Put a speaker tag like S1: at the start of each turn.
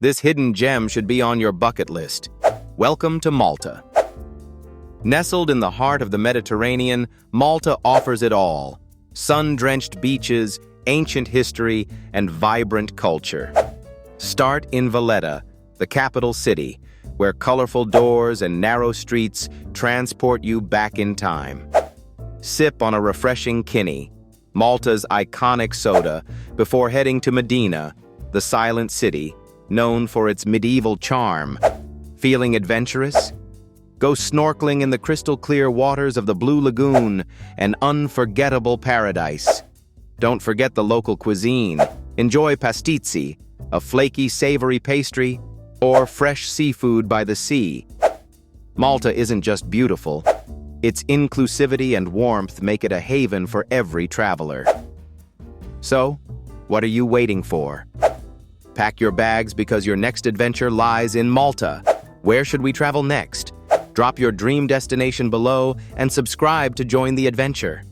S1: This hidden gem should be on your bucket list. Welcome to Malta. Nestled in the heart of the Mediterranean, Malta offers it all: sun-drenched beaches, ancient history, and vibrant culture. Start in Valletta, the capital city, where colorful doors and narrow streets transport you back in time. Sip on a refreshing Kinney, Malta's iconic soda, before heading to Medina, the silent city, known for its medieval charm. Feeling adventurous? Go snorkeling in the crystal-clear waters of the Blue Lagoon, an unforgettable paradise. Don't forget the local cuisine. Enjoy pastizi, a flaky, savory pastry, or fresh seafood by the sea. Malta isn't just beautiful. Its inclusivity and warmth make it a haven for every traveler. So, what are you waiting for? Pack your bags because your next adventure lies in Malta. Where should we travel next? Drop your dream destination below and subscribe to join the adventure.